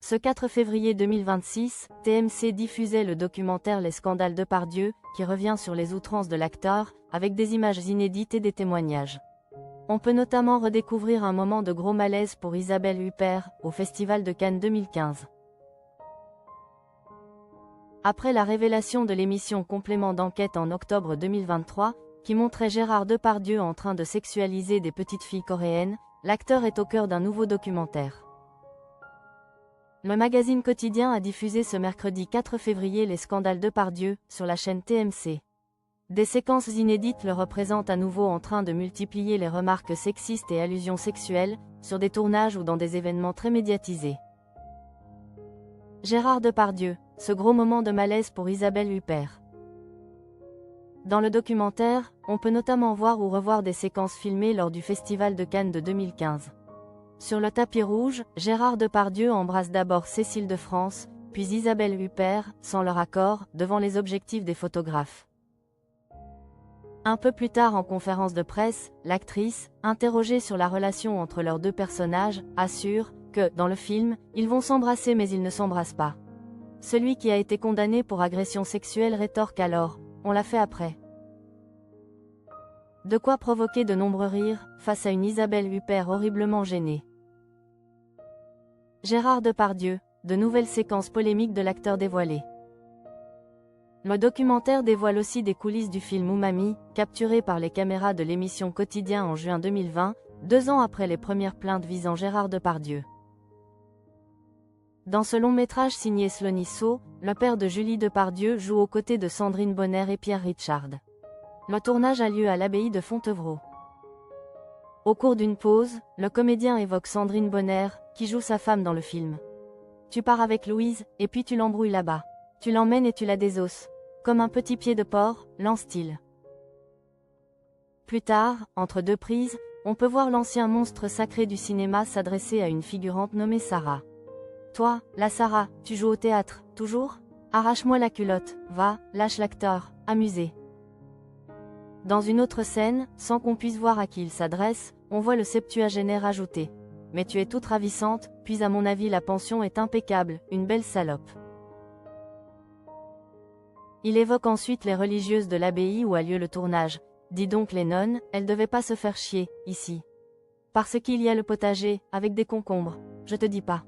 Ce 4 février 2026, TMC diffusait le documentaire Les Scandales de Depardieu, qui revient sur les outrances de l'acteur, avec des images inédites et des témoignages. On peut notamment redécouvrir un moment de gros malaise pour Isabelle Huppert, au Festival de Cannes 2015. Après la révélation de l'émission Complément d'enquête en octobre 2023, qui montrait Gérard Depardieu en train de sexualiser des petites filles coréennes, l'acteur est au cœur d'un nouveau documentaire. Le magazine quotidien a diffusé ce mercredi 4 février Les Scandales de Depardieu, sur la chaîne TMC. Des séquences inédites le représentent à nouveau en train de multiplier les remarques sexistes et allusions sexuelles, sur des tournages ou dans des événements très médiatisés. Gérard Depardieu, ce gros moment de malaise pour Isabelle Huppert. Dans le documentaire, on peut notamment voir ou revoir des séquences filmées lors du Festival de Cannes de 2015. Sur le tapis rouge, Gérard Depardieu embrasse d'abord Cécile de France, puis Isabelle Huppert, sans leur accord, devant les objectifs des photographes. Un peu plus tard en conférence de presse, l'actrice, interrogée sur la relation entre leurs deux personnages, assure que, dans le film, ils vont s'embrasser mais ils ne s'embrassent pas. Celui qui a été condamné pour agression sexuelle rétorque alors « on l'a fait après ». De quoi provoquer de nombreux rires, face à une Isabelle Huppert horriblement gênée. Gérard Depardieu, de nouvelles séquences polémiques de l'acteur dévoilées. Le documentaire dévoile aussi des coulisses du film Umami, capturé par les caméras de l'émission Quotidien en juin 2020, 2 ans après les premières plaintes visant Gérard Depardieu. Dans ce long métrage signé Slonisso, le père de Julie Depardieu joue aux côtés de Sandrine Bonner et Pierre Richard. Le tournage a lieu à l'abbaye de Fontevraud. Au cours d'une pause, le comédien évoque Sandrine Bonner, qui joue sa femme dans le film. « Tu pars avec Louise, et puis tu l'embrouilles là-bas. Tu l'emmènes et tu la désosses. Comme un petit pied de porc, lance-t-il. » Plus tard, entre deux prises, on peut voir l'ancien monstre sacré du cinéma s'adresser à une figurante nommée Sarah. « Toi, la Sarah, tu joues au théâtre, toujours ? Arrache-moi la culotte, va, lâche l'acteur, amusé. » Dans une autre scène, sans qu'on puisse voir à qui il s'adresse, on voit le septuagénaire ajouter « Mais tu es toute ravissante, puis à mon avis la pension est impeccable, une belle salope. » Il évoque ensuite les religieuses de l'abbaye où a lieu le tournage. « Dis donc les nonnes, elles devaient pas se faire chier, ici. Parce qu'il y a le potager, avec des concombres, je te dis pas. »